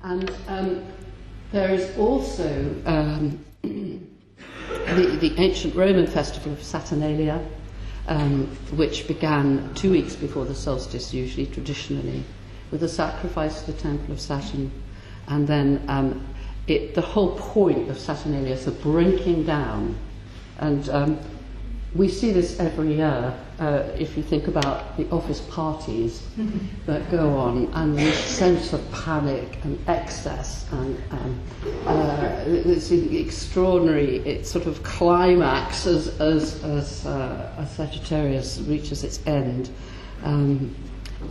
And there is also the ancient Roman festival of Saturnalia, which began 2 weeks before the solstice, usually, traditionally, with a sacrifice to the temple of Saturn. And then the whole point of Saturnalia is the breaking down. And we see this every year, if you think about the office parties that go on, and the sense of panic and excess, and it's extraordinary sort of climax as Sagittarius reaches its end.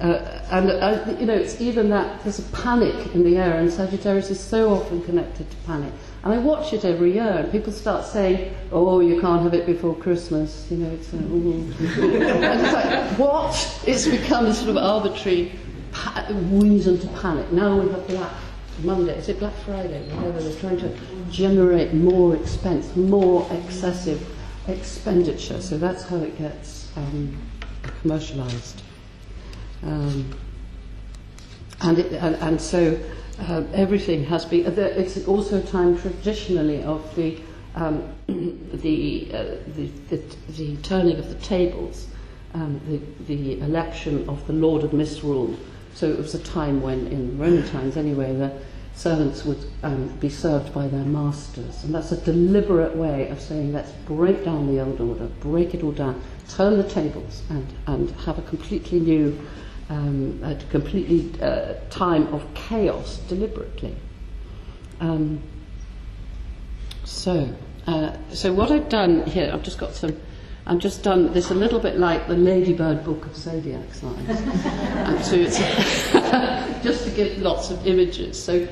It's even that there's a panic in the air, and Sagittarius is so often connected to panic. And I watch it every year, and people start saying, "Oh, you can't have it before Christmas." It's and it's like, what? It's become a sort of arbitrary reason to panic. Now we have Black Monday. Is it Black Friday? Whatever. They're trying to generate more expense, more excessive expenditure. So that's how it gets commercialised. So everything has been. It's also a time traditionally of the turning of the tables, the election of the Lord of Misrule. So it was a time when, in Roman times anyway, the servants would be served by their masters, and that's a deliberate way of saying, let's break down the old order, break it all down, turn the tables, and have a completely new. Time of chaos deliberately. So what I've done here, I've just done this a little bit like the Ladybird book of zodiac signs. So it's just to give lots of images. So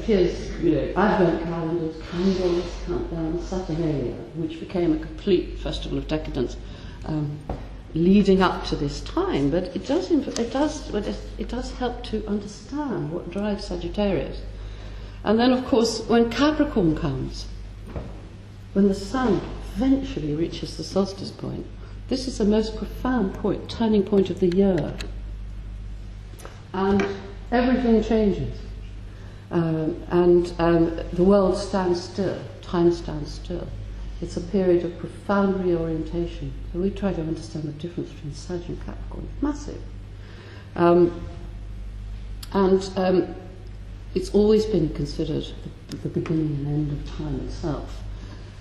here's Advent calendars, candles, countdown, Saturnalia, which became a complete festival of decadence. Leading up to this time, but it does help to understand what drives Sagittarius. And then, of course, when Capricorn comes, when the Sun eventually reaches the solstice point, this is the most profound point, turning point of the year, and everything changes, and the world stands still, time stands still. It's a period of profound reorientation. So we try to understand the difference between Sag and Capricorn. It's massive. It's always been considered the beginning and end of time itself.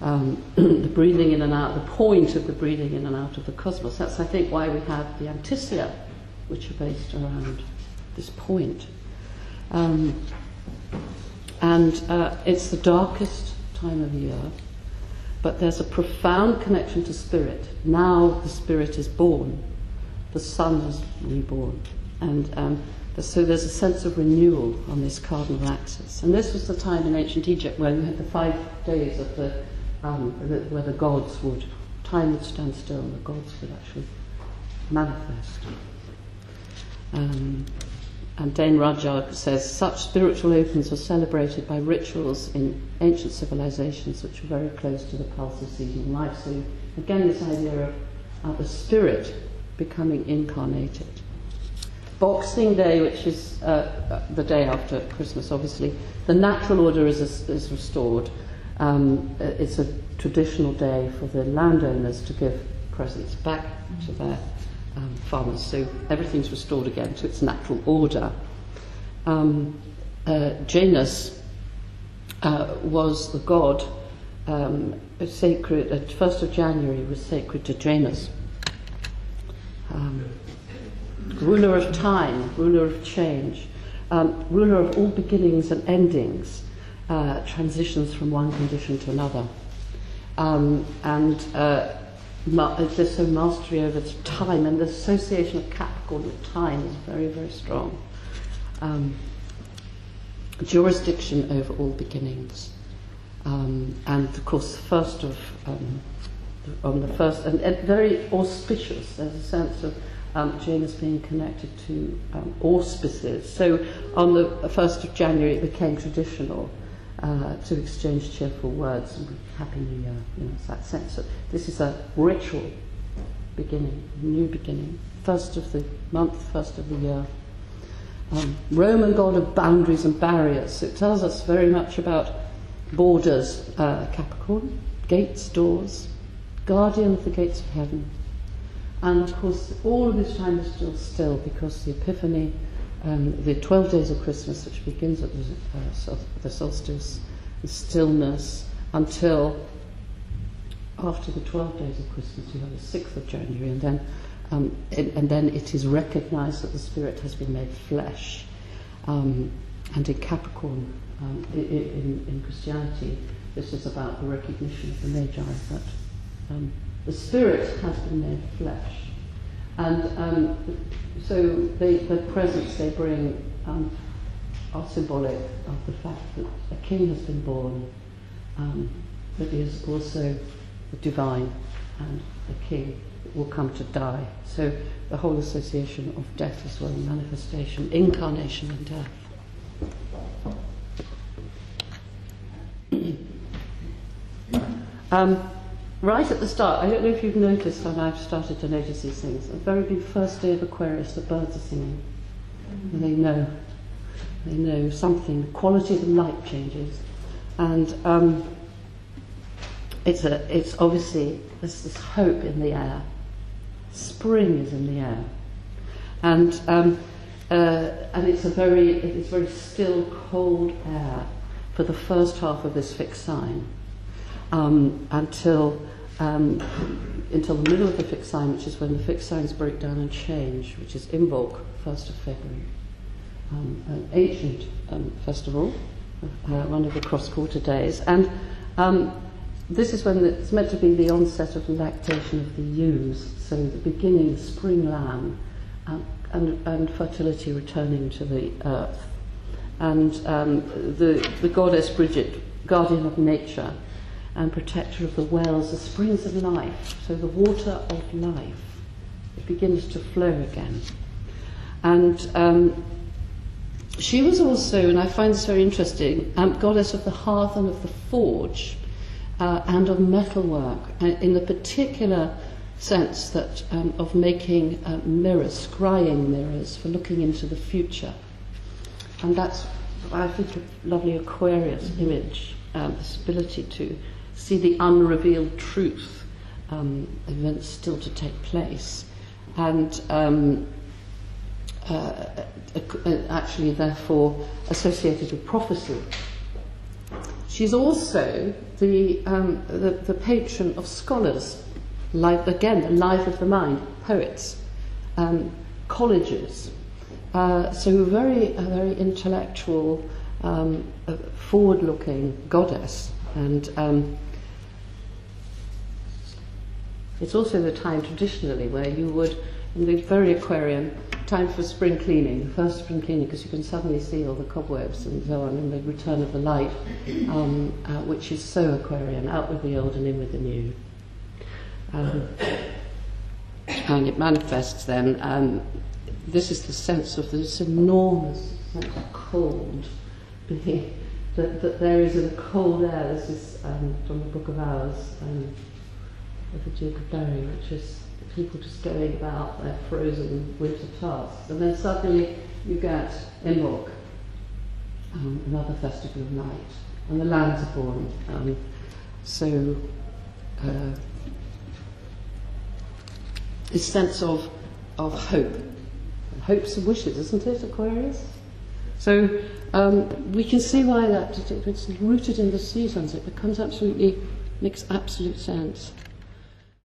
The breathing in and out, the point of the breathing in and out of the cosmos. That's, I think, why we have the Anticia, which are based around this point. It's the darkest time of the year. But there's a profound connection to spirit. Now the spirit is born, the sun is reborn, and so there's a sense of renewal on this cardinal axis. And this was the time in ancient Egypt where we had the 5 days of where the gods time would stand still, and the gods would actually manifest. And Dane Rajag says, such spiritual opens were celebrated by rituals in ancient civilizations which were very close to the pulse of seasonal life. So again, this idea of the spirit becoming incarnated. Boxing Day, which is the day after Christmas, obviously, the natural order is restored. It's a traditional day for the landowners to give presents back to their farmers, so everything's restored again to its natural order. Janus was the god, sacred. 1st of January was sacred to Janus, ruler of time, ruler of change, ruler of all beginnings and endings, transitions from one condition to another, there's so mastery over time, and the association of Capricorn with time is very, very strong. Jurisdiction over all beginnings, and of course, on the first, and very auspicious. There's a sense of Janus being connected to auspices. So on the 1st of January, it became traditional to exchange cheerful words and Happy New Year. It's that sense that this is a ritual beginning, new beginning, 1st of the month, 1st of the year. Roman god of boundaries and barriers. So it tells us very much about borders, Capricorn, gates, doors, guardian of the gates of heaven. And of course, all of this time is still still, because the Epiphany, the 12 days of Christmas, which begins at the solstice, the stillness, until after the 12 days of Christmas, you have the 6th of January, and then it is recognised that the Spirit has been made flesh. And in Capricorn, in Christianity, this is about the recognition of the Magi, that the Spirit has been made flesh. And so the presents they bring are symbolic of the fact that a king has been born, but he is also divine, and a king will come to die. So the whole association of death as well, manifestation, incarnation and death. Right at the start, I don't know if you've noticed, and I've started to notice these things, the very big first day of Aquarius, the birds are singing. And they know something, the quality of the light changes. And it's obviously, there's this hope in the air. Spring is in the air. And it's very still, cold air for the first half of this fixed sign. Until the middle of the fixed sign, which is when the fixed signs break down and change, which is Imbolc, 1st of February. An ancient festival, one of the cross-quarter days. And this is when it's meant to be the onset of lactation of the ewes, so the beginning, spring lamb, and fertility returning to the earth. And the goddess Bridget, guardian of nature, and protector of the wells, the springs of life, so the water of life, it begins to flow again. And she was also, and I find this very interesting, goddess of the hearth and of the forge, and of metalwork, in the particular sense that of making mirrors, scrying mirrors for looking into the future. And that's, I think, a lovely Aquarius image, this ability to see the unrevealed truth, events still to take place, and actually therefore associated with prophecy. She's also the patron of scholars, again, the life of the mind, poets, colleges. So a very intellectual, forward-looking goddess. And it's also the time traditionally where you would, in the very Aquarian, time for spring cleaning, the first spring cleaning, because you can suddenly see all the cobwebs and so on, and the return of the light, which is so Aquarian, out with the old and in with the new. And it manifests then, this is the sense of this enormous sense of cold, that there is in the cold air. This is from the Book of Hours of the Duke of Berry, which is people just going about their frozen winter tasks. And then suddenly you get Imbolc, another festival of night, and the lambs are born. This sense of hope. Hopes and wishes, isn't it, Aquarius? So we can see why that, it's rooted in the seasons. It makes absolute sense.